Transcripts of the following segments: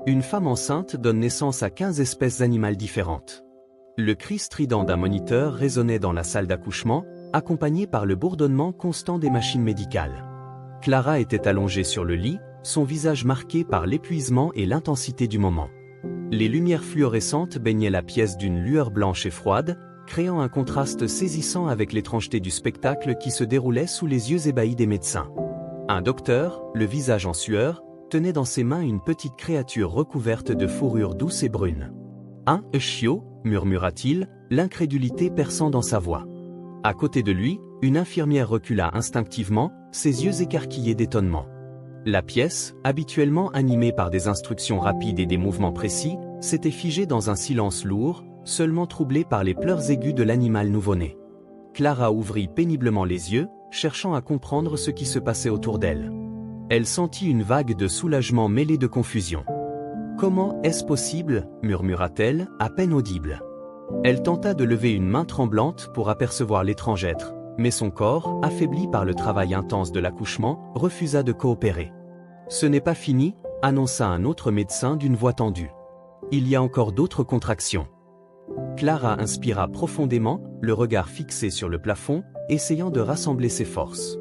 Une femme enceinte donne naissance à 15 espèces animales différentes. Le cri strident d'un moniteur résonnait dans la salle d'accouchement, accompagné par le bourdonnement constant des machines médicales. Clara était allongée sur le lit, son visage marqué par l'épuisement et l'intensité du moment. Les lumières fluorescentes baignaient la pièce d'une lueur blanche et froide, créant un contraste saisissant avec l'étrangeté du spectacle qui se déroulait sous les yeux ébahis des médecins. Un docteur, le visage en sueur, tenait dans ses mains une petite créature recouverte de fourrure douce et brune. « Un chiot » murmura-t-il, l'incrédulité perçant dans sa voix. À côté de lui, une infirmière recula instinctivement, ses yeux écarquillés d'étonnement. La pièce, habituellement animée par des instructions rapides et des mouvements précis, s'était figée dans un silence lourd, seulement troublé par les pleurs aigus de l'animal nouveau-né. Clara ouvrit péniblement les yeux, cherchant à comprendre ce qui se passait autour d'elle. Elle sentit une vague de soulagement mêlé de confusion. « Comment est-ce possible » murmura-t-elle, à peine audible. Elle tenta de lever une main tremblante pour apercevoir l'étrange être, mais son corps, affaibli par le travail intense de l'accouchement, refusa de coopérer. « Ce n'est pas fini » annonça un autre médecin d'une voix tendue. « Il y a encore d'autres contractions. » Clara inspira profondément, le regard fixé sur le plafond, essayant de rassembler ses forces.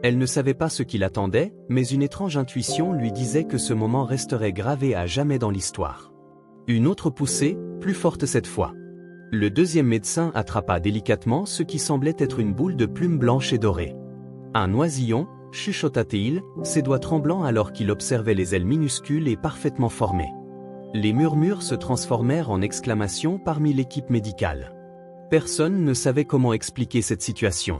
Elle ne savait pas ce qui l'attendait, mais une étrange intuition lui disait que ce moment resterait gravé à jamais dans l'histoire. Une autre poussée, plus forte cette fois. Le deuxième médecin attrapa délicatement ce qui semblait être une boule de plumes blanches et dorées. Un oisillon, chuchota-t-il, ses doigts tremblants alors qu'il observait les ailes minuscules et parfaitement formées. Les murmures se transformèrent en exclamations parmi l'équipe médicale. Personne ne savait comment expliquer cette situation.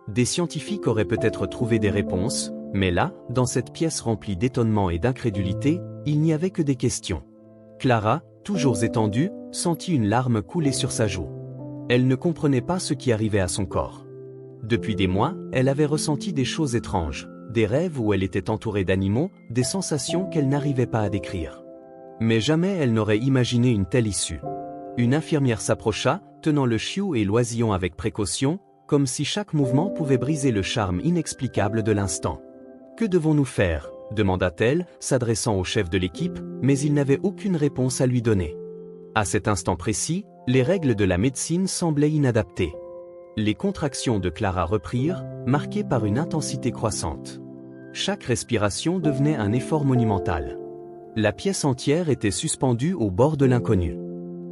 Des scientifiques auraient peut-être trouvé des réponses, mais là, dans cette pièce remplie d'étonnement et d'incrédulité, il n'y avait que des questions. Clara, toujours étendue, sentit une larme couler sur sa joue. Elle ne comprenait pas ce qui arrivait à son corps. Depuis des mois, elle avait ressenti des choses étranges, des rêves où elle était entourée d'animaux, des sensations qu'elle n'arrivait pas à décrire. Mais jamais elle n'aurait imaginé une telle issue. Une infirmière s'approcha, tenant le chiot et l'oisillon avec précaution, comme si chaque mouvement pouvait briser le charme inexplicable de l'instant. « Que devons-nous faire » demanda-t-elle, s'adressant au chef de l'équipe, mais il n'avait aucune réponse à lui donner. À cet instant précis, les règles de la médecine semblaient inadaptées. Les contractions de Clara reprirent, marquées par une intensité croissante. Chaque respiration devenait un effort monumental. La pièce entière était suspendue au bord de l'inconnu.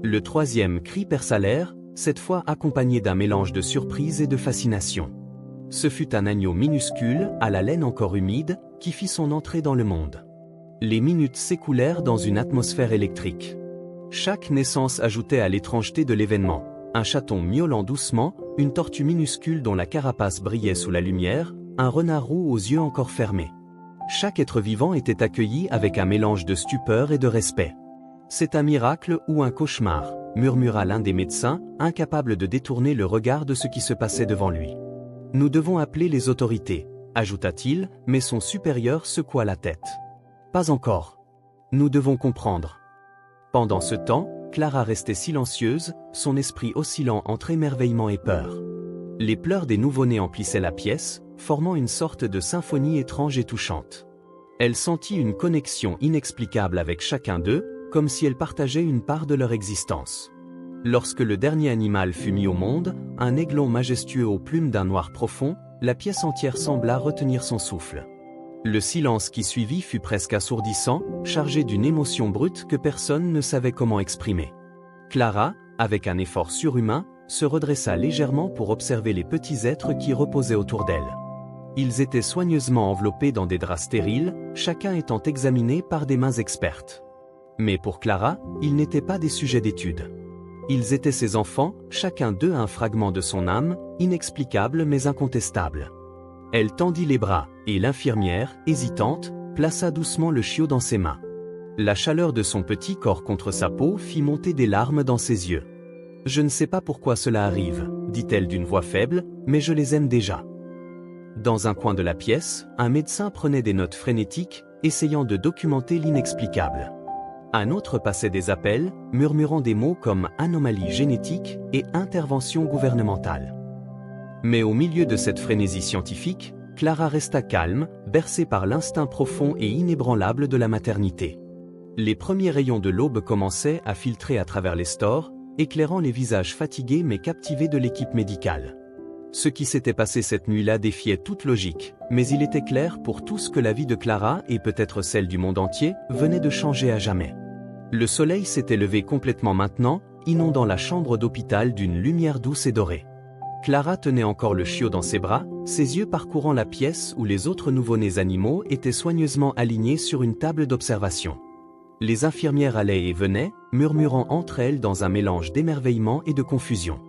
Le troisième cri perça l'air, cette fois accompagné d'un mélange de surprise et de fascination. Ce fut un agneau minuscule, à la laine encore humide, qui fit son entrée dans le monde. Les minutes s'écoulèrent dans une atmosphère électrique. Chaque naissance ajoutait à l'étrangeté de l'événement. Un chaton miaulant doucement, une tortue minuscule dont la carapace brillait sous la lumière, un renard roux aux yeux encore fermés. Chaque être vivant était accueilli avec un mélange de stupeur et de respect. « C'est un miracle ou un cauchemar ?» murmura l'un des médecins, incapable de détourner le regard de ce qui se passait devant lui. « Nous devons appeler les autorités », ajouta-t-il, mais son supérieur secoua la tête. « Pas encore. Nous devons comprendre. » Pendant ce temps, Clara restait silencieuse, son esprit oscillant entre émerveillement et peur. Les pleurs des nouveau-nés emplissaient la pièce, formant une sorte de symphonie étrange et touchante. Elle sentit une connexion inexplicable avec chacun d'eux, comme si elles partageaient une part de leur existence. Lorsque le dernier animal fut mis au monde, un aiglon majestueux aux plumes d'un noir profond, la pièce entière sembla retenir son souffle. Le silence qui suivit fut presque assourdissant, chargé d'une émotion brute que personne ne savait comment exprimer. Clara, avec un effort surhumain, se redressa légèrement pour observer les petits êtres qui reposaient autour d'elle. Ils étaient soigneusement enveloppés dans des draps stériles, chacun étant examiné par des mains expertes. Mais pour Clara, ils n'étaient pas des sujets d'étude. Ils étaient ses enfants, chacun d'eux un fragment de son âme, inexplicable mais incontestable. Elle tendit les bras, et l'infirmière, hésitante, plaça doucement le chiot dans ses mains. La chaleur de son petit corps contre sa peau fit monter des larmes dans ses yeux. « Je ne sais pas pourquoi cela arrive, » dit-elle d'une voix faible, « mais je les aime déjà. » Dans un coin de la pièce, un médecin prenait des notes frénétiques, essayant de documenter l'inexplicable. Un autre passait des appels, murmurant des mots comme « anomalie génétique » et « intervention gouvernementale ». Mais au milieu de cette frénésie scientifique, Clara resta calme, bercée par l'instinct profond et inébranlable de la maternité. Les premiers rayons de l'aube commençaient à filtrer à travers les stores, éclairant les visages fatigués mais captivés de l'équipe médicale. Ce qui s'était passé cette nuit-là défiait toute logique, mais il était clair pour tous que la vie de Clara et peut-être celle du monde entier venait de changer à jamais. Le soleil s'était levé complètement maintenant, inondant la chambre d'hôpital d'une lumière douce et dorée. Clara tenait encore le chiot dans ses bras, ses yeux parcourant la pièce où les autres nouveau-nés animaux étaient soigneusement alignés sur une table d'observation. Les infirmières allaient et venaient, murmurant entre elles dans un mélange d'émerveillement et de confusion.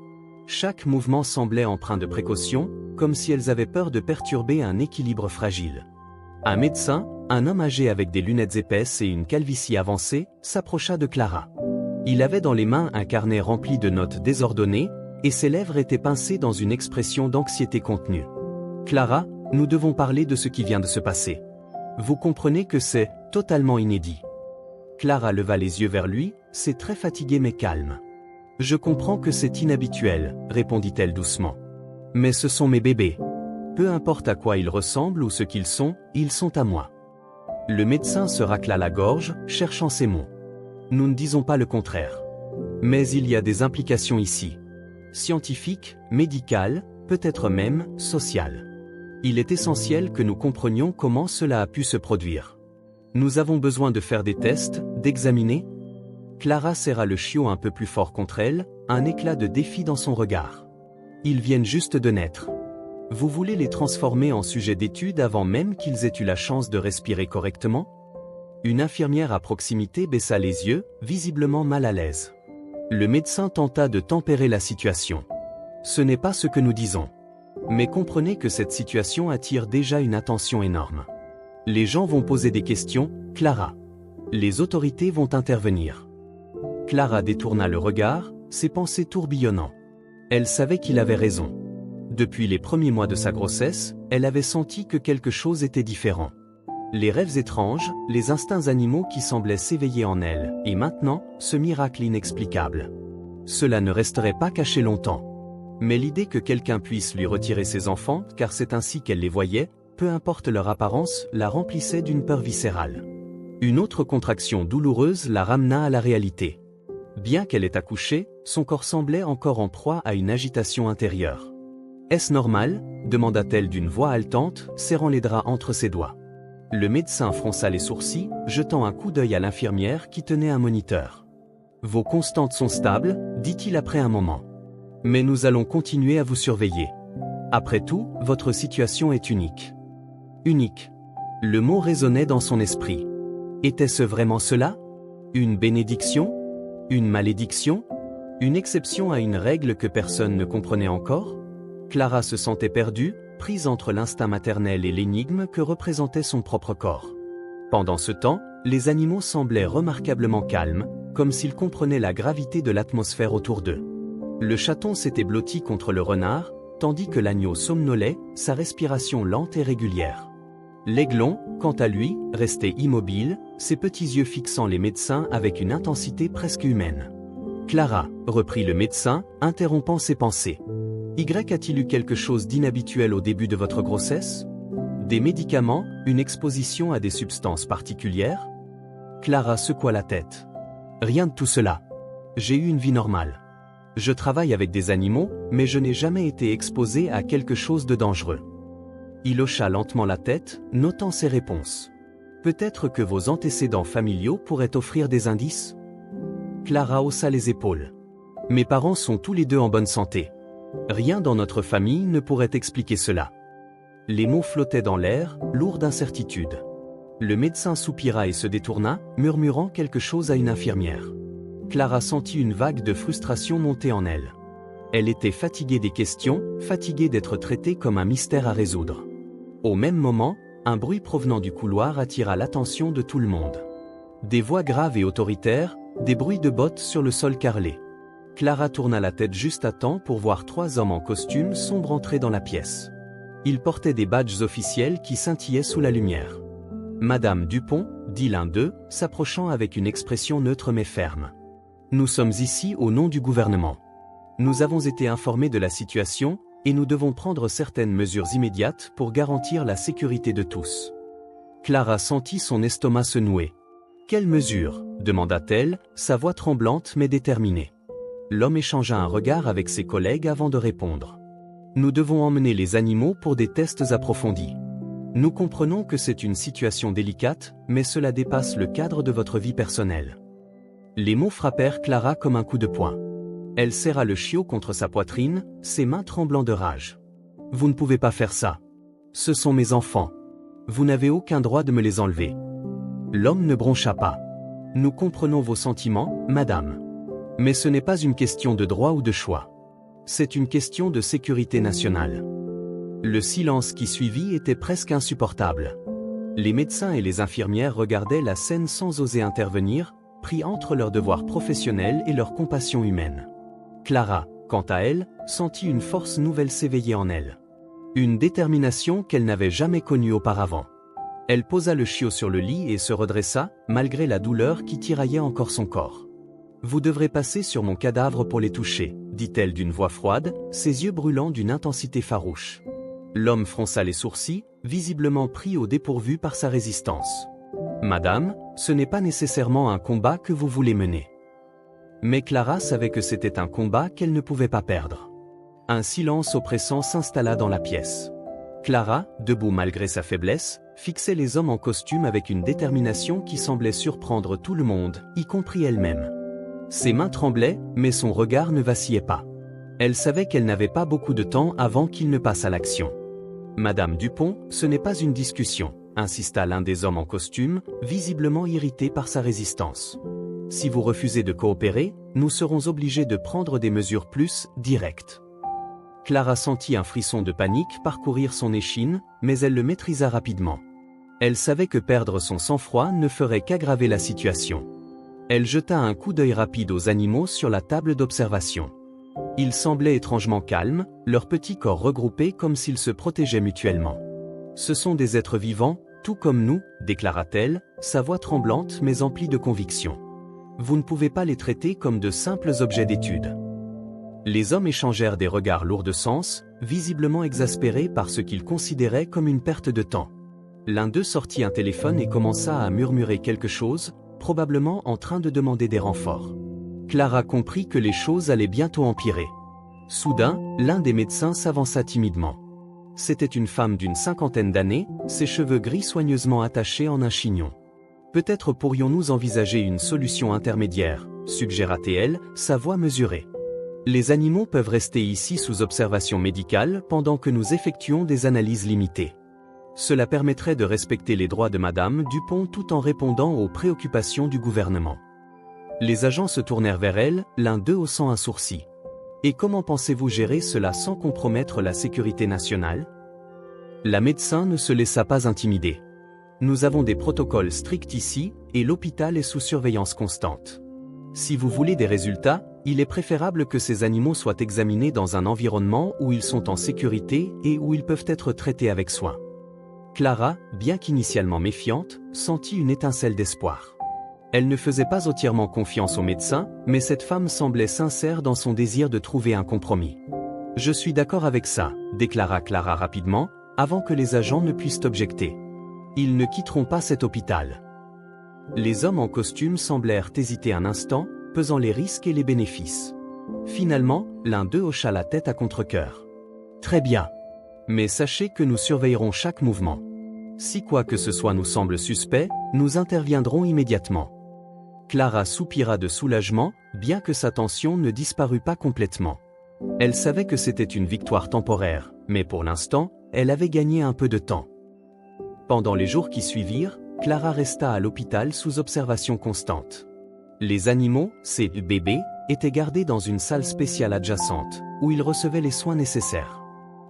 Chaque mouvement semblait empreint de précaution, comme si elles avaient peur de perturber un équilibre fragile. Un médecin, un homme âgé avec des lunettes épaisses et une calvitie avancée, s'approcha de Clara. Il avait dans les mains un carnet rempli de notes désordonnées, et ses lèvres étaient pincées dans une expression d'anxiété contenue. « Clara, nous devons parler de ce qui vient de se passer. Vous comprenez que c'est totalement inédit. » Clara leva les yeux vers lui, c'est très fatigué mais calme. « Je comprends que c'est inhabituel, répondit-elle doucement. Mais ce sont mes bébés. Peu importe à quoi ils ressemblent ou ce qu'ils sont à moi. » Le médecin se racla la gorge, cherchant ses mots. « Nous ne disons pas le contraire. Mais il y a des implications ici. Scientifiques, médicales, peut-être même sociales. Il est essentiel que nous comprenions comment cela a pu se produire. Nous avons besoin de faire des tests, d'examiner. » Clara serra le chiot un peu plus fort contre elle, un éclat de défi dans son regard. « Ils viennent juste de naître. Vous voulez les transformer en sujet d'étude avant même qu'ils aient eu la chance de respirer correctement ?» Une infirmière à proximité baissa les yeux, visiblement mal à l'aise. Le médecin tenta de tempérer la situation. « Ce n'est pas ce que nous disons. Mais comprenez que cette situation attire déjà une attention énorme. Les gens vont poser des questions, Clara. Les autorités vont intervenir. » Clara détourna le regard, ses pensées tourbillonnant. Elle savait qu'il avait raison. Depuis les premiers mois de sa grossesse, elle avait senti que quelque chose était différent. Les rêves étranges, les instincts animaux qui semblaient s'éveiller en elle, et maintenant, ce miracle inexplicable. Cela ne resterait pas caché longtemps. Mais l'idée que quelqu'un puisse lui retirer ses enfants, car c'est ainsi qu'elle les voyait, peu importe leur apparence, la remplissait d'une peur viscérale. Une autre contraction douloureuse la ramena à la réalité. Bien qu'elle ait accouché, son corps semblait encore en proie à une agitation intérieure. « Est-ce normal ?» demanda-t-elle d'une voix haletante, serrant les draps entre ses doigts. Le médecin fronça les sourcils, jetant un coup d'œil à l'infirmière qui tenait un moniteur. « Vos constantes sont stables, dit-il après un moment. Mais nous allons continuer à vous surveiller. Après tout, votre situation est unique. » Unique. Le mot résonnait dans son esprit. Était-ce vraiment cela? Une bénédiction? Une malédiction? Une exception à une règle que personne ne comprenait encore? Clara se sentait perdue, prise entre l'instinct maternel et l'énigme que représentait son propre corps. Pendant ce temps, les animaux semblaient remarquablement calmes, comme s'ils comprenaient la gravité de l'atmosphère autour d'eux. Le chaton s'était blotti contre le renard, tandis que l'agneau somnolait, sa respiration lente et régulière. L'aiglon, quant à lui, restait immobile, ses petits yeux fixant les médecins avec une intensité presque humaine. « Clara, » reprit le médecin, interrompant ses pensées. « Y a-t-il eu quelque chose d'inhabituel au début de votre grossesse? Des médicaments, une exposition à des substances particulières ?» Clara secoua la tête. « Rien de tout cela. J'ai eu une vie normale. Je travaille avec des animaux, mais je n'ai jamais été exposé à quelque chose de dangereux. » Il hocha lentement la tête, notant ses réponses. « Peut-être que vos antécédents familiaux pourraient offrir des indices ?» Clara haussa les épaules. « Mes parents sont tous les deux en bonne santé. Rien dans notre famille ne pourrait expliquer cela. » Les mots flottaient dans l'air, lourds d'incertitude. Le médecin soupira et se détourna, murmurant quelque chose à une infirmière. Clara sentit une vague de frustration monter en elle. Elle était fatiguée des questions, fatiguée d'être traitée comme un mystère à résoudre. Au même moment, un bruit provenant du couloir attira l'attention de tout le monde. Des voix graves et autoritaires, des bruits de bottes sur le sol carrelé. Clara tourna la tête juste à temps pour voir 3 hommes en costume sombre entrer dans la pièce. Ils portaient des badges officiels qui scintillaient sous la lumière. « Madame Dupont », dit l'un d'eux, s'approchant avec une expression neutre mais ferme. « Nous sommes ici au nom du gouvernement. Nous avons été informés de la situation, et nous devons prendre certaines mesures immédiates pour garantir la sécurité de tous. » Clara sentit son estomac se nouer. Quelle mesure ? Demanda-t-elle, sa voix tremblante mais déterminée. L'homme échangea un regard avec ses collègues avant de répondre. Nous devons emmener les animaux pour des tests approfondis. Nous comprenons que c'est une situation délicate, mais cela dépasse le cadre de votre vie personnelle. Les mots frappèrent Clara comme un coup de poing. Elle serra le chiot contre sa poitrine, ses mains tremblant de rage. Vous ne pouvez pas faire ça. Ce sont mes enfants. Vous n'avez aucun droit de me les enlever. L'homme ne broncha pas. Nous comprenons vos sentiments, madame. Mais ce n'est pas une question de droit ou de choix. C'est une question de sécurité nationale. Le silence qui suivit était presque insupportable. Les médecins et les infirmières regardaient la scène sans oser intervenir, pris entre leurs devoirs professionnels et leur compassion humaine. Clara, quant à elle, sentit une force nouvelle s'éveiller en elle. Une détermination qu'elle n'avait jamais connue auparavant. Elle posa le chiot sur le lit et se redressa, malgré la douleur qui tiraillait encore son corps. « Vous devrez passer sur mon cadavre pour les toucher », dit-elle d'une voix froide, ses yeux brûlant d'une intensité farouche. L'homme fronça les sourcils, visiblement pris au dépourvu par sa résistance. « Madame, ce n'est pas nécessairement un combat que vous voulez mener. » Mais Clara savait que c'était un combat qu'elle ne pouvait pas perdre. Un silence oppressant s'installa dans la pièce. Clara, debout malgré sa faiblesse, fixait les hommes en costume avec une détermination qui semblait surprendre tout le monde, y compris elle-même. Ses mains tremblaient, mais son regard ne vacillait pas. Elle savait qu'elle n'avait pas beaucoup de temps avant qu'il ne passe à l'action. « Madame Dupont, ce n'est pas une discussion », insista l'un des hommes en costume, visiblement irrité par sa résistance. « Si vous refusez de coopérer, nous serons obligés de prendre des mesures plus directes. » Clara sentit un frisson de panique parcourir son échine, mais elle le maîtrisa rapidement. Elle savait que perdre son sang-froid ne ferait qu'aggraver la situation. Elle jeta un coup d'œil rapide aux animaux sur la table d'observation. Ils semblaient étrangement calmes, leurs petits corps regroupés comme s'ils se protégeaient mutuellement. « Ce sont des êtres vivants, tout comme nous, » déclara-t-elle, sa voix tremblante mais emplie de conviction. « Vous ne pouvez pas les traiter comme de simples objets d'étude. » Les hommes échangèrent des regards lourds de sens, visiblement exaspérés par ce qu'ils considéraient comme une perte de temps. L'un d'eux sortit un téléphone et commença à murmurer quelque chose, probablement en train de demander des renforts. Clara comprit que les choses allaient bientôt empirer. Soudain, l'un des médecins s'avança timidement. C'était une femme d'une cinquantaine d'années, ses cheveux gris soigneusement attachés en un chignon. « Peut-être pourrions-nous envisager une solution intermédiaire », suggéra-t-elle, sa voix mesurée. « Les animaux peuvent rester ici sous observation médicale pendant que nous effectuons des analyses limitées. Cela permettrait de respecter les droits de Madame Dupont tout en répondant aux préoccupations du gouvernement. » Les agents se tournèrent vers elle, l'un d'eux haussant un sourcil. « Et comment pensez-vous gérer cela sans compromettre la sécurité nationale ?» La médecin ne se laissa pas intimider. « Nous avons des protocoles stricts ici, et l'hôpital est sous surveillance constante. Si vous voulez des résultats, il est préférable que ces animaux soient examinés dans un environnement où ils sont en sécurité et où ils peuvent être traités avec soin. » Clara, bien qu'initialement méfiante, sentit une étincelle d'espoir. Elle ne faisait pas entièrement confiance au médecin, mais cette femme semblait sincère dans son désir de trouver un compromis. « Je suis d'accord avec ça », déclara Clara rapidement, avant que les agents ne puissent objecter. « Ils ne quitteront pas cet hôpital. » Les hommes en costume semblèrent hésiter un instant, pesant les risques et les bénéfices. Finalement, l'un d'eux hocha la tête à contre-cœur. « Très bien. Mais sachez que nous surveillerons chaque mouvement. Si quoi que ce soit nous semble suspect, nous interviendrons immédiatement. » Clara soupira de soulagement, bien que sa tension ne disparût pas complètement. Elle savait que c'était une victoire temporaire, mais pour l'instant, elle avait gagné un peu de temps. Pendant les jours qui suivirent, Clara resta à l'hôpital sous observation constante. Les animaux, ses bébés, étaient gardés dans une salle spéciale adjacente, où ils recevaient les soins nécessaires.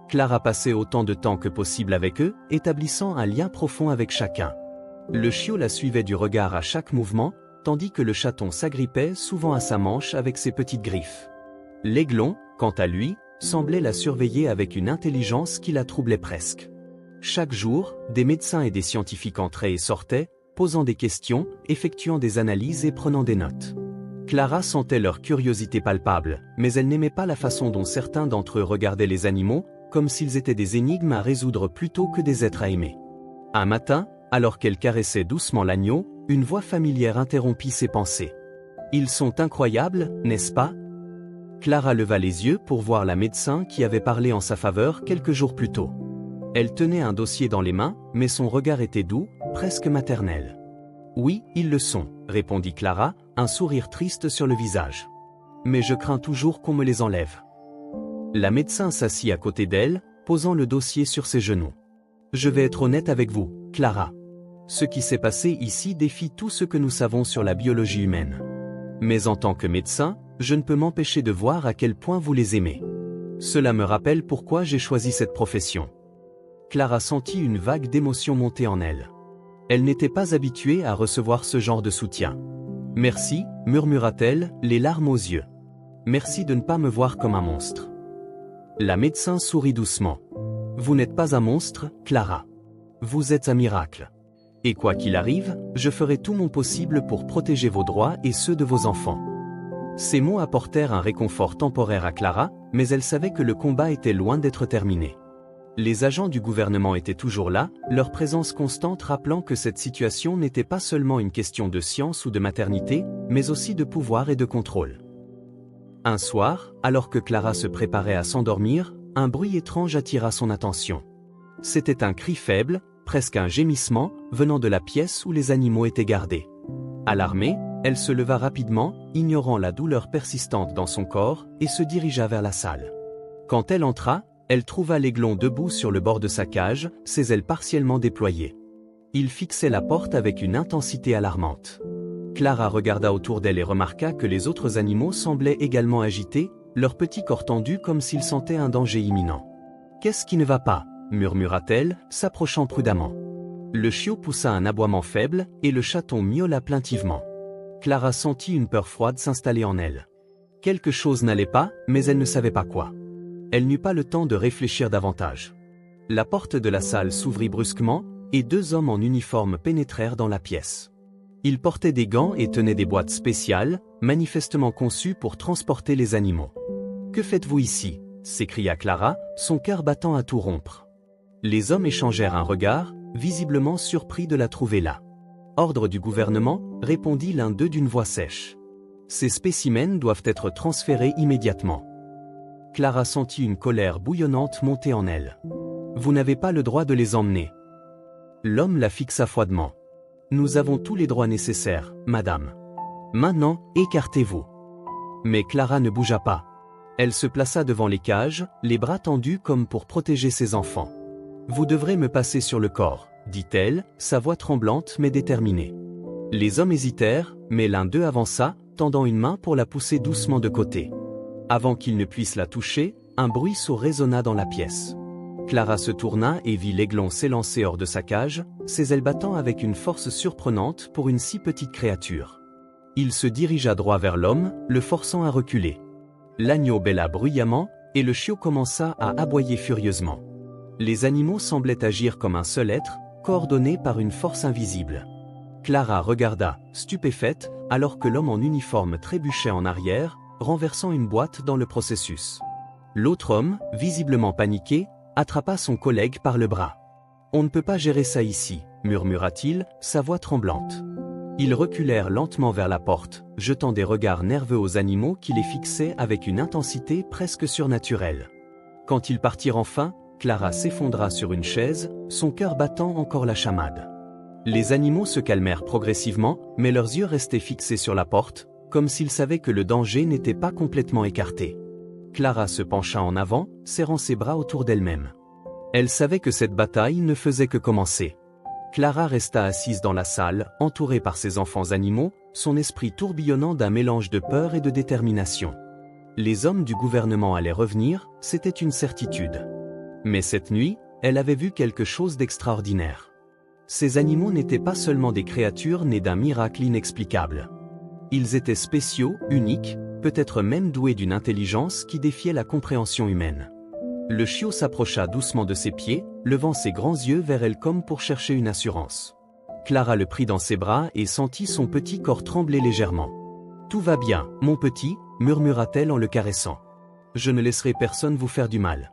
Clara passait autant de temps que possible avec eux, établissant un lien profond avec chacun. Le chiot la suivait du regard à chaque mouvement, tandis que le chaton s'agrippait souvent à sa manche avec ses petites griffes. L'aiglon, quant à lui, semblait la surveiller avec une intelligence qui la troublait presque. Chaque jour, des médecins et des scientifiques entraient et sortaient, posant des questions, effectuant des analyses et prenant des notes. Clara sentait leur curiosité palpable, mais elle n'aimait pas la façon dont certains d'entre eux regardaient les animaux, comme s'ils étaient des énigmes à résoudre plutôt que des êtres à aimer. Un matin, alors qu'elle caressait doucement l'agneau, une voix familière interrompit ses pensées. Ils sont incroyables, n'est-ce pas? Clara leva les yeux pour voir la médecin qui avait parlé en sa faveur quelques jours plus tôt. Elle tenait un dossier dans les mains, mais son regard était doux, presque maternel. Oui, ils le sont, répondit Clara, un sourire triste sur le visage. Mais je crains toujours qu'on me les enlève. La médecin s'assit à côté d'elle, posant le dossier sur ses genoux. Je vais être honnête avec vous, Clara. Ce qui s'est passé ici défie tout ce que nous savons sur la biologie humaine. Mais en tant que médecin, je ne peux m'empêcher de voir à quel point vous les aimez. Cela me rappelle pourquoi j'ai choisi cette profession. Clara sentit une vague d'émotion monter en elle. Elle n'était pas habituée à recevoir ce genre de soutien. Merci, murmura-t-elle, les larmes aux yeux. Merci de ne pas me voir comme un monstre. La médecin sourit doucement. Vous n'êtes pas un monstre, Clara. Vous êtes un miracle. Et quoi qu'il arrive, je ferai tout mon possible pour protéger vos droits et ceux de vos enfants. Ces mots apportèrent un réconfort temporaire à Clara, mais elle savait que le combat était loin d'être terminé. Les agents du gouvernement étaient toujours là, leur présence constante rappelant que cette situation n'était pas seulement une question de science ou de maternité, mais aussi de pouvoir et de contrôle. Un soir, alors que Clara se préparait à s'endormir, un bruit étrange attira son attention. C'était un cri faible, presque un gémissement, venant de la pièce où les animaux étaient gardés. Alarmée, elle se leva rapidement, ignorant la douleur persistante dans son corps, et se dirigea vers la salle. Quand elle entra, elle trouva l'aiglon debout sur le bord de sa cage, ses ailes partiellement déployées. Il fixait la porte avec une intensité alarmante. Clara regarda autour d'elle et remarqua que les autres animaux semblaient également agités, leurs petits corps tendus comme s'ils sentaient un danger imminent. « Qu'est-ce qui ne va pas ?» murmura-t-elle, s'approchant prudemment. Le chiot poussa un aboiement faible, et le chaton miaula plaintivement. Clara sentit une peur froide s'installer en elle. Quelque chose n'allait pas, mais elle ne savait pas quoi. Elle n'eut pas le temps de réfléchir davantage. La porte de la salle s'ouvrit brusquement, et deux hommes en uniforme pénétrèrent dans la pièce. Ils portaient des gants et tenaient des boîtes spéciales, manifestement conçues pour transporter les animaux. « Que faites-vous ici ?» s'écria Clara, son cœur battant à tout rompre. Les hommes échangèrent un regard, visiblement surpris de la trouver là. « Ordre du gouvernement » répondit l'un d'eux d'une voix sèche. « Ces spécimens doivent être transférés immédiatement. » Clara sentit une colère bouillonnante monter en elle. « Vous n'avez pas le droit de les emmener. » L'homme la fixa froidement. « Nous avons tous les droits nécessaires, madame. Maintenant, écartez-vous. » Mais Clara ne bougea pas. Elle se plaça devant les cages, les bras tendus comme pour protéger ses enfants. « Vous devrez me passer sur le corps, » dit-elle, sa voix tremblante mais déterminée. Les hommes hésitèrent, mais l'un d'eux avança, tendant une main pour la pousser doucement de côté. Avant qu'il ne puisse la toucher, un bruit sourd résonna dans la pièce. Clara se tourna et vit l'aiglon s'élancer hors de sa cage, ses ailes battant avec une force surprenante pour une si petite créature. Il se dirigea droit vers l'homme, le forçant à reculer. L'agneau bêla bruyamment, et le chiot commença à aboyer furieusement. Les animaux semblaient agir comme un seul être, coordonnés par une force invisible. Clara regarda, stupéfaite, alors que l'homme en uniforme trébuchait en arrière, renversant une boîte dans le processus. L'autre homme, visiblement paniqué, attrapa son collègue par le bras. « On ne peut pas gérer ça ici », murmura-t-il, sa voix tremblante. Ils reculèrent lentement vers la porte, jetant des regards nerveux aux animaux qui les fixaient avec une intensité presque surnaturelle. Quand ils partirent enfin, Clara s'effondra sur une chaise, son cœur battant encore la chamade. Les animaux se calmèrent progressivement, mais leurs yeux restaient fixés sur la porte, comme s'ils savaient que le danger n'était pas complètement écarté. Clara se pencha en avant, serrant ses bras autour d'elle-même. Elle savait que cette bataille ne faisait que commencer. Clara resta assise dans la salle, entourée par ses enfants animaux, son esprit tourbillonnant d'un mélange de peur et de détermination. Les hommes du gouvernement allaient revenir, c'était une certitude. Mais cette nuit, elle avait vu quelque chose d'extraordinaire. Ces animaux n'étaient pas seulement des créatures nées d'un miracle inexplicable. Ils étaient spéciaux, uniques, peut-être même doués d'une intelligence qui défiait la compréhension humaine. Le chiot s'approcha doucement de ses pieds, levant ses grands yeux vers elle comme pour chercher une assurance. Clara le prit dans ses bras et sentit son petit corps trembler légèrement. « Tout va bien, mon petit » murmura-t-elle en le caressant. « Je ne laisserai personne vous faire du mal. »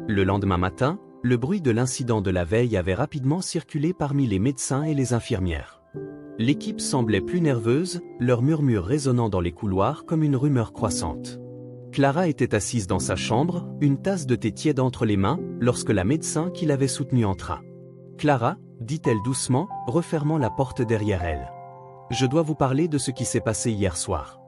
Le lendemain matin, le bruit de l'incident de la veille avait rapidement circulé parmi les médecins et les infirmières. L'équipe semblait plus nerveuse, leurs murmures résonnant dans les couloirs comme une rumeur croissante. Clara était assise dans sa chambre, une tasse de thé tiède entre les mains, lorsque la médecin qui l'avait soutenue entra. « Clara » dit-elle doucement, refermant la porte derrière elle. « Je dois vous parler de ce qui s'est passé hier soir. »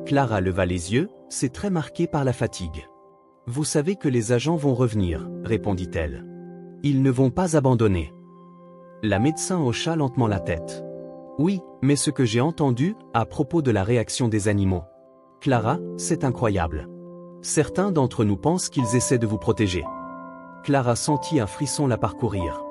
Clara leva les yeux, c'est très marqué par la fatigue. « Vous savez que les agents vont revenir, » répondit-elle. « Ils ne vont pas abandonner. » La médecin hocha lentement la tête. « Oui, mais ce que j'ai entendu, à propos de la réaction des animaux. Clara, c'est incroyable. Certains d'entre nous pensent qu'ils essaient de vous protéger. » Clara sentit un frisson la parcourir.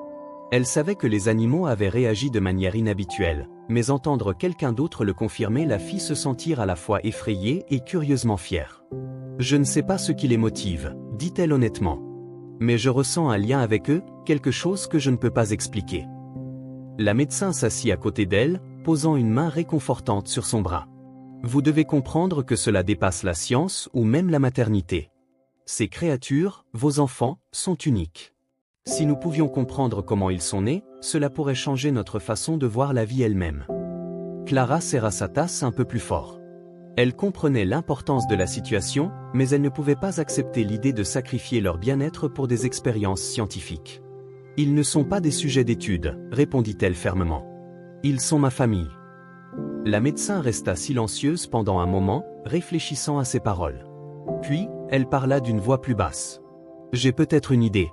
Elle savait que les animaux avaient réagi de manière inhabituelle, mais entendre quelqu'un d'autre le confirmer la fit se sentir à la fois effrayée et curieusement fière. « Je ne sais pas ce qui les motive, » dit-elle honnêtement. « Mais je ressens un lien avec eux, quelque chose que je ne peux pas expliquer. » La médecin s'assit à côté d'elle, posant une main réconfortante sur son bras. « Vous devez comprendre que cela dépasse la science ou même la maternité. Ces créatures, vos enfants, sont uniques. Si nous pouvions comprendre comment ils sont nés, cela pourrait changer notre façon de voir la vie elle-même. » Clara serra sa tasse un peu plus fort. Elle comprenait l'importance de la situation, mais elle ne pouvait pas accepter l'idée de sacrifier leur bien-être pour des expériences scientifiques. « Ils ne sont pas des sujets d'étude, » répondit-elle fermement. « Ils sont ma famille. » La médecin resta silencieuse pendant un moment, réfléchissant à ses paroles. Puis, elle parla d'une voix plus basse. « J'ai peut-être une idée.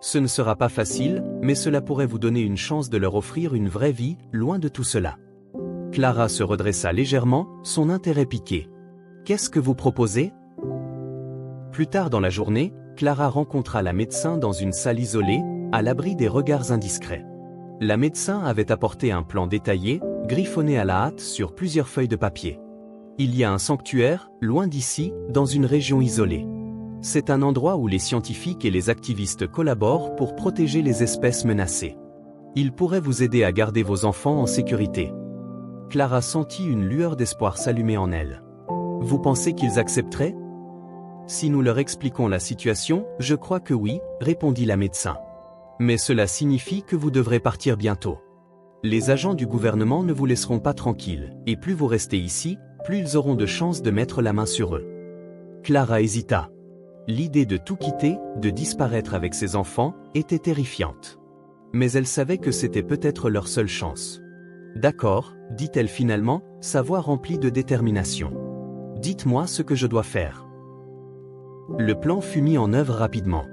Ce ne sera pas facile, mais cela pourrait vous donner une chance de leur offrir une vraie vie, loin de tout cela. » Clara se redressa légèrement, son intérêt piqué. « Qu'est-ce que vous proposez ?» Plus tard dans la journée, Clara rencontra la médecin dans une salle isolée, à l'abri des regards indiscrets. La médecin avait apporté un plan détaillé, griffonné à la hâte sur plusieurs feuilles de papier. Il y a un sanctuaire, loin d'ici, dans une région isolée. C'est un endroit où les scientifiques et les activistes collaborent pour protéger les espèces menacées. Il pourrait vous aider à garder vos enfants en sécurité. Clara sentit une lueur d'espoir s'allumer en elle. Vous pensez qu'ils accepteraient ? Si nous leur expliquons la situation, je crois que oui, répondit la médecin. Mais cela signifie que vous devrez partir bientôt. Les agents du gouvernement ne vous laisseront pas tranquille, et plus vous restez ici, plus ils auront de chances de mettre la main sur eux. Clara hésita. L'idée de tout quitter, de disparaître avec ses enfants, était terrifiante. Mais elle savait que c'était peut-être leur seule chance. D'accord, dit-elle finalement, sa voix remplie de détermination. Dites-moi ce que je dois faire. Le plan fut mis en œuvre rapidement.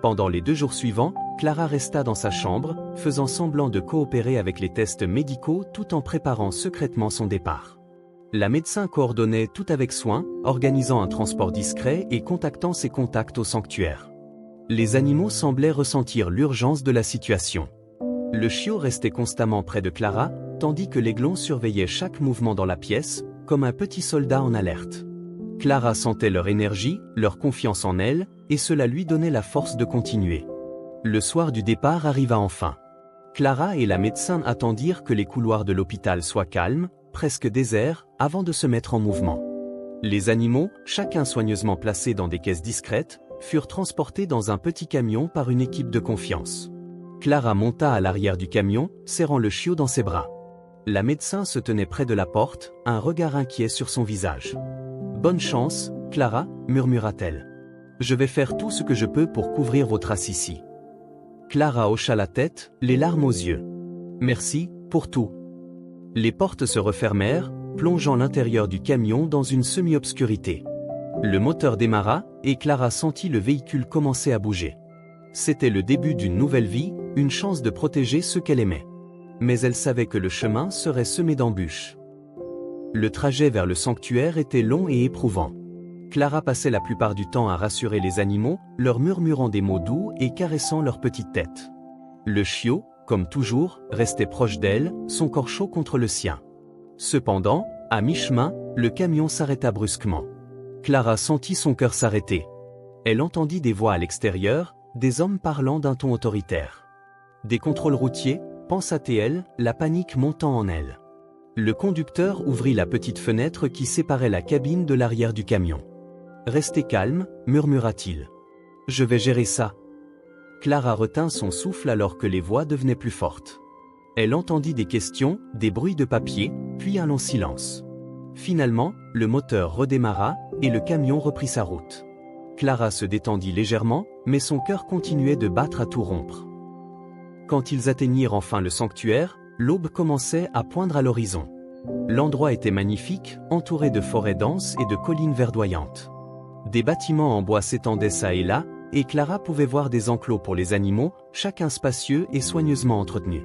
Pendant les 2 jours suivants, Clara resta dans sa chambre, faisant semblant de coopérer avec les tests médicaux tout en préparant secrètement son départ. La médecin coordonnait tout avec soin, organisant un transport discret et contactant ses contacts au sanctuaire. Les animaux semblaient ressentir l'urgence de la situation. Le chiot restait constamment près de Clara, tandis que l'aiglon surveillait chaque mouvement dans la pièce, comme un petit soldat en alerte. Clara sentait leur énergie, leur confiance en elle, et cela lui donnait la force de continuer. Le soir du départ arriva enfin. Clara et la médecin attendirent que les couloirs de l'hôpital soient calmes, presque déserts, avant de se mettre en mouvement. Les animaux, chacun soigneusement placé dans des caisses discrètes, furent transportés dans un petit camion par une équipe de confiance. Clara monta à l'arrière du camion, serrant le chiot dans ses bras. La médecin se tenait près de la porte, un regard inquiet sur son visage. « Bonne chance, Clara, » murmura-t-elle. « Je vais faire tout ce que je peux pour couvrir vos traces ici. » Clara hocha la tête, les larmes aux yeux. « Merci, pour tout. » Les portes se refermèrent, plongeant l'intérieur du camion dans une semi-obscurité. Le moteur démarra, et Clara sentit le véhicule commencer à bouger. C'était le début d'une nouvelle vie, une chance de protéger ceux qu'elle aimait. Mais elle savait que le chemin serait semé d'embûches. Le trajet vers le sanctuaire était long et éprouvant. Clara passait la plupart du temps à rassurer les animaux, leur murmurant des mots doux et caressant leur petite tête. Le chiot, comme toujours, restait proche d'elle, son corps chaud contre le sien. Cependant, à mi-chemin, le camion s'arrêta brusquement. Clara sentit son cœur s'arrêter. Elle entendit des voix à l'extérieur, des hommes parlant d'un ton autoritaire. Des contrôles routiers, pensa-t-elle, la panique montant en elle. Le conducteur ouvrit la petite fenêtre qui séparait la cabine de l'arrière du camion. « Restez calme, » murmura-t-il. « Je vais gérer ça. » Clara retint son souffle alors que les voix devenaient plus fortes. Elle entendit des questions, des bruits de papier, puis un long silence. Finalement, le moteur redémarra, et le camion reprit sa route. Clara se détendit légèrement, mais son cœur continuait de battre à tout rompre. Quand ils atteignirent enfin le sanctuaire, l'aube commençait à poindre à l'horizon. L'endroit était magnifique, entouré de forêts denses et de collines verdoyantes. Des bâtiments en bois s'étendaient çà et là, et Clara pouvait voir des enclos pour les animaux, chacun spacieux et soigneusement entretenu.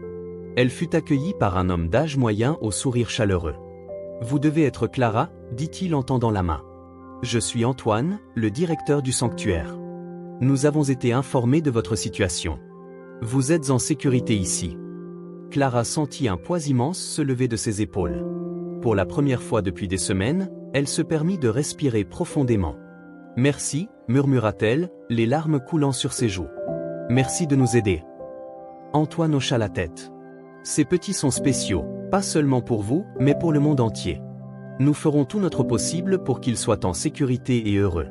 Elle fut accueillie par un homme d'âge moyen au sourire chaleureux. « Vous devez être Clara » dit-il en tendant la main. « Je suis Antoine, le directeur du sanctuaire. Nous avons été informés de votre situation. Vous êtes en sécurité ici. » Clara sentit un poids immense se lever de ses épaules. Pour la première fois depuis des semaines, elle se permit de respirer profondément. « Merci » murmura-t-elle, les larmes coulant sur ses joues. « Merci de nous aider. » Antoine hocha la tête. « Ces petits sont spéciaux, pas seulement pour vous, mais pour le monde entier. Nous ferons tout notre possible pour qu'ils soient en sécurité et heureux. »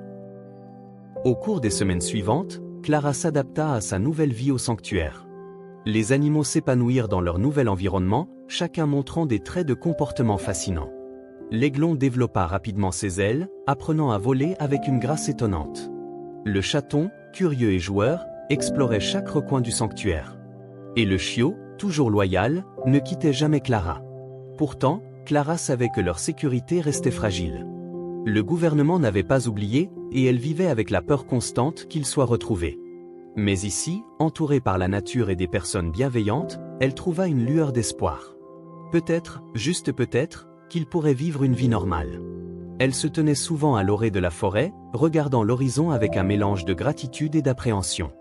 Au cours des semaines suivantes, Clara s'adapta à sa nouvelle vie au sanctuaire. Les animaux s'épanouirent dans leur nouvel environnement, chacun montrant des traits de comportement fascinants. L'aiglon développa rapidement ses ailes, apprenant à voler avec une grâce étonnante. Le chaton, curieux et joueur, explorait chaque recoin du sanctuaire. Et le chiot, toujours loyal, ne quittait jamais Clara. Pourtant, Clara savait que leur sécurité restait fragile. Le gouvernement n'avait pas oublié, et elle vivait avec la peur constante qu'ils soient retrouvés. Mais ici, entourée par la nature et des personnes bienveillantes, elle trouva une lueur d'espoir. Peut-être, juste peut-être, qu'ils pourraient vivre une vie normale. Elle se tenait souvent à l'orée de la forêt, regardant l'horizon avec un mélange de gratitude et d'appréhension.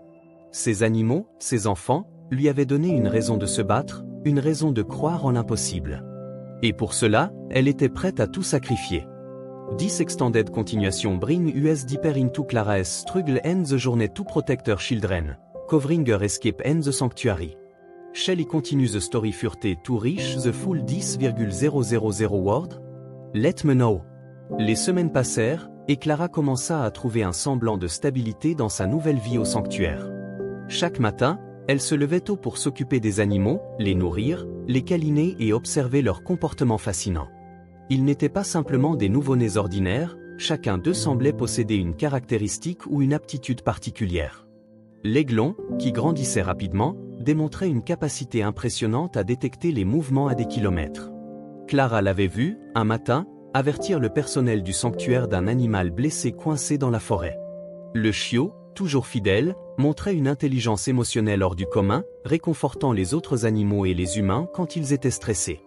Ces animaux, ces enfants, lui avaient donné une raison de se battre, une raison de croire en l'impossible. Et pour cela, elle était prête à tout sacrifier. 10 Extended Continuation bring us deeper into Clara's struggle and the journey to protect her children, covering her escape and the sanctuary. Shall I continue the story further to reach the full 10,000 word? Let me know. Les semaines passèrent, et Clara commença à trouver un semblant de stabilité dans sa nouvelle vie au sanctuaire. Chaque matin, elle se levait tôt pour s'occuper des animaux, les nourrir, les câliner et observer leur comportement fascinant. Ils n'étaient pas simplement des nouveau-nés ordinaires, chacun d'eux semblait posséder une caractéristique ou une aptitude particulière. L'aiglon, qui grandissait rapidement, démontrait une capacité impressionnante à détecter les mouvements à des kilomètres. Clara l'avait vu, un matin, avertir le personnel du sanctuaire d'un animal blessé coincé dans la forêt. Le chiot, toujours fidèle, montrait une intelligence émotionnelle hors du commun, réconfortant les autres animaux et les humains quand ils étaient stressés.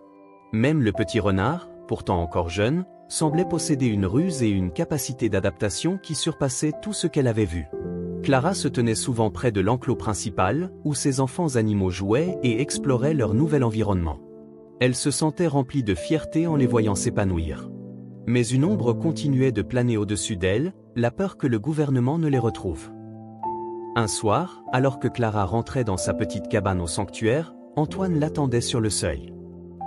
Même le petit renard, pourtant encore jeune, semblait posséder une ruse et une capacité d'adaptation qui surpassaient tout ce qu'elle avait vu. Clara se tenait souvent près de l'enclos principal, où ses enfants animaux jouaient et exploraient leur nouvel environnement. Elle se sentait remplie de fierté en les voyant s'épanouir. Mais une ombre continuait de planer au-dessus d'elle, la peur que le gouvernement ne les retrouve. Un soir, alors que Clara rentrait dans sa petite cabane au sanctuaire, Antoine l'attendait sur le seuil.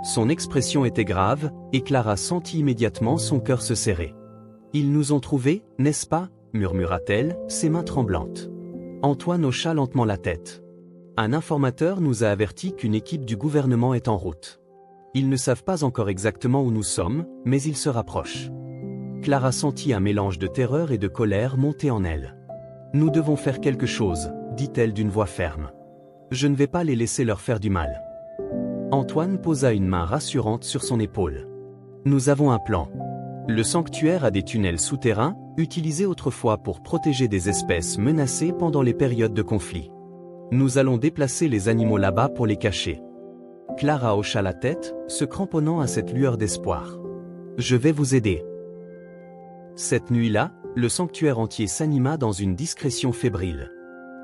Son expression était grave, et Clara sentit immédiatement son cœur se serrer. « Ils nous ont trouvés, n'est-ce pas ?» murmura-t-elle, ses mains tremblantes. Antoine hocha lentement la tête. « Un informateur nous a averti qu'une équipe du gouvernement est en route. Ils ne savent pas encore exactement où nous sommes, mais ils se rapprochent. » Clara sentit un mélange de terreur et de colère monter en elle. « Nous devons faire quelque chose, » dit-elle d'une voix ferme. « Je ne vais pas les laisser leur faire du mal. » Antoine posa une main rassurante sur son épaule. « Nous avons un plan. Le sanctuaire a des tunnels souterrains, utilisés autrefois pour protéger des espèces menacées pendant les périodes de conflit. Nous allons déplacer les animaux là-bas pour les cacher. » Clara hocha la tête, se cramponnant à cette lueur d'espoir. « Je vais vous aider. » Cette nuit-là, le sanctuaire entier s'anima dans une discrétion fébrile.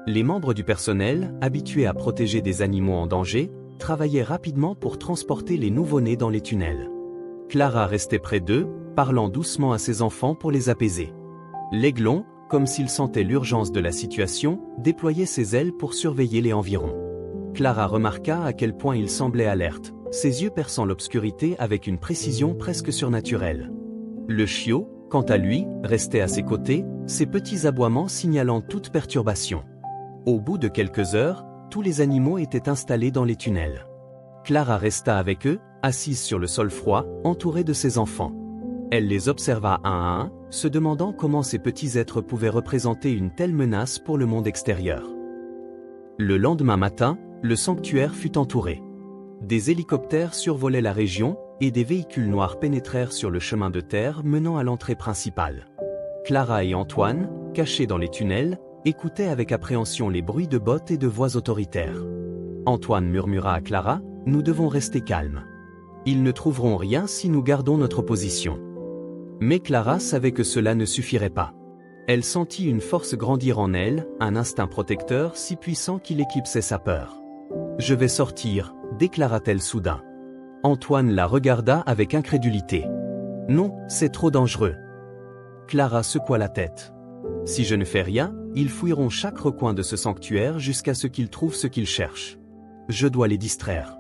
Les membres du personnel, habitués à protéger des animaux en danger, travaillaient rapidement pour transporter les nouveau-nés dans les tunnels. Clara restait près d'eux, parlant doucement à ses enfants pour les apaiser. L'aiglon, comme s'il sentait l'urgence de la situation, déployait ses ailes pour surveiller les environs. Clara remarqua à quel point il semblait alerte, ses yeux perçant l'obscurité avec une précision presque surnaturelle. Le chiot, quant à lui, restait à ses côtés, ses petits aboiements signalant toute perturbation. Au bout de quelques heures, tous les animaux étaient installés dans les tunnels. Clara resta avec eux, assise sur le sol froid, entourée de ses enfants. Elle les observa un à un, se demandant comment ces petits êtres pouvaient représenter une telle menace pour le monde extérieur. Le lendemain matin, le sanctuaire fut entouré. Des hélicoptères survolaient la région, et des véhicules noirs pénétrèrent sur le chemin de terre menant à l'entrée principale. Clara et Antoine, cachés dans les tunnels, écoutaient avec appréhension les bruits de bottes et de voix autoritaires. Antoine murmura à Clara, « Nous devons rester calmes. Ils ne trouveront rien si nous gardons notre position. » Mais Clara savait que cela ne suffirait pas. Elle sentit une force grandir en elle, un instinct protecteur si puissant qu'il éclipsait sa peur. « Je vais sortir », déclara-t-elle soudain. Antoine la regarda avec incrédulité. « Non, c'est trop dangereux. » Clara secoua la tête. « Si je ne fais rien, ils fouilleront chaque recoin de ce sanctuaire jusqu'à ce qu'ils trouvent ce qu'ils cherchent. Je dois les distraire. »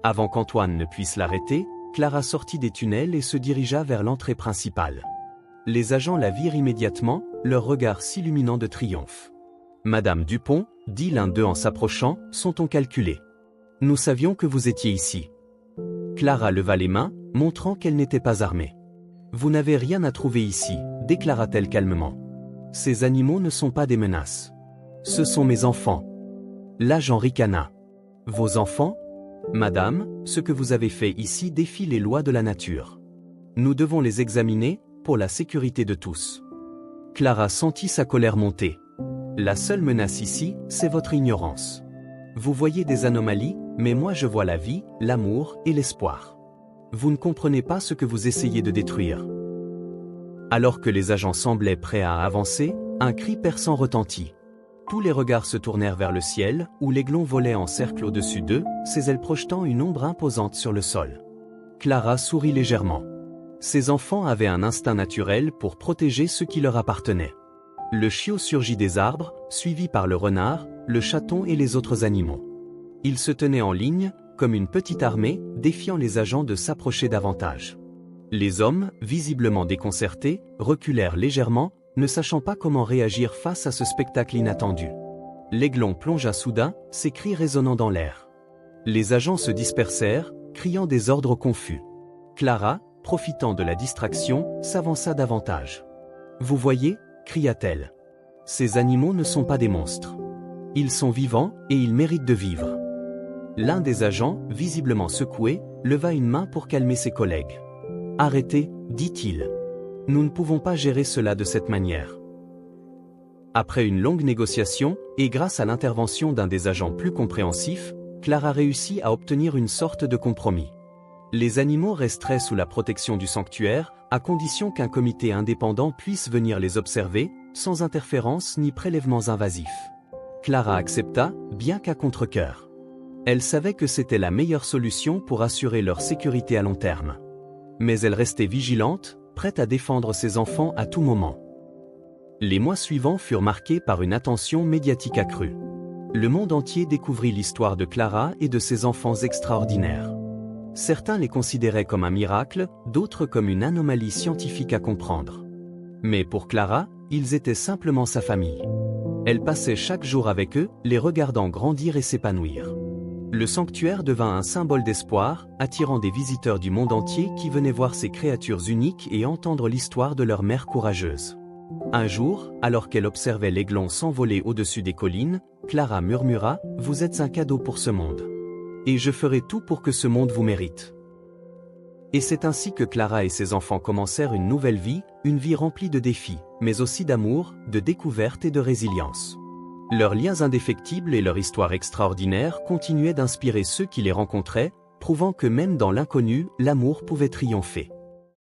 Avant qu'Antoine ne puisse l'arrêter, Clara sortit des tunnels et se dirigea vers l'entrée principale. Les agents la virent immédiatement, leurs regards s'illuminant de triomphe. « Madame Dupont, dit l'un d'eux en s'approchant, sont-on calculés? Nous savions que vous étiez ici. » Clara leva les mains, montrant qu'elle n'était pas armée. « Vous n'avez rien à trouver ici, déclara-t-elle calmement. Ces animaux ne sont pas des menaces. Ce sont mes enfants. » L'agent ricana. « Vos enfants? Madame, ce que vous avez fait ici défie les lois de la nature. Nous devons les examiner, pour la sécurité de tous. » Clara sentit sa colère monter. « La seule menace ici, c'est votre ignorance. Vous voyez des anomalies, mais moi je vois la vie, l'amour et l'espoir. Vous ne comprenez pas ce que vous essayez de détruire. » Alors que les agents semblaient prêts à avancer, un cri perçant retentit. Tous les regards se tournèrent vers le ciel, où l'aiglon volait en cercle au-dessus d'eux, ses ailes projetant une ombre imposante sur le sol. Clara sourit légèrement. Ses enfants avaient un instinct naturel pour protéger ce qui leur appartenait. Le chiot surgit des arbres, suivi par le renard, le chaton et les autres animaux. Ils se tenaient en ligne, comme une petite armée, défiant les agents de s'approcher davantage. Les hommes, visiblement déconcertés, reculèrent légèrement, ne sachant pas comment réagir face à ce spectacle inattendu. L'aiglon plongea soudain, ses cris résonnant dans l'air. Les agents se dispersèrent, criant des ordres confus. Clara, profitant de la distraction, s'avança davantage. « Vous voyez » cria-t-elle. « Ces animaux ne sont pas des monstres. Ils sont vivants, et ils méritent de vivre. » L'un des agents, visiblement secoué, leva une main pour calmer ses collègues. « Arrêtez, dit-il. Nous ne pouvons pas gérer cela de cette manière. » Après une longue négociation, et grâce à l'intervention d'un des agents plus compréhensifs, Clara réussit à obtenir une sorte de compromis. Les animaux resteraient sous la protection du sanctuaire, à condition qu'un comité indépendant puisse venir les observer, sans interférence ni prélèvements invasifs. Clara accepta, bien qu'à contre-cœur. Elle savait que c'était la meilleure solution pour assurer leur sécurité à long terme. Mais elle restait vigilante, prête à défendre ses enfants à tout moment. Les mois suivants furent marqués par une attention médiatique accrue. Le monde entier découvrit l'histoire de Clara et de ses enfants extraordinaires. Certains les considéraient comme un miracle, d'autres comme une anomalie scientifique à comprendre. Mais pour Clara, ils étaient simplement sa famille. Elle passait chaque jour avec eux, les regardant grandir et s'épanouir. Le sanctuaire devint un symbole d'espoir, attirant des visiteurs du monde entier qui venaient voir ces créatures uniques et entendre l'histoire de leur mère courageuse. Un jour, alors qu'elle observait l'aiglon s'envoler au-dessus des collines, Clara murmura « Vous êtes un cadeau pour ce monde. Et je ferai tout pour que ce monde vous mérite. » Et c'est ainsi que Clara et ses enfants commencèrent une nouvelle vie, une vie remplie de défis, mais aussi d'amour, de découverte et de résilience. Leurs liens indéfectibles et leur histoire extraordinaire continuaient d'inspirer ceux qui les rencontraient, prouvant que même dans l'inconnu, l'amour pouvait triompher.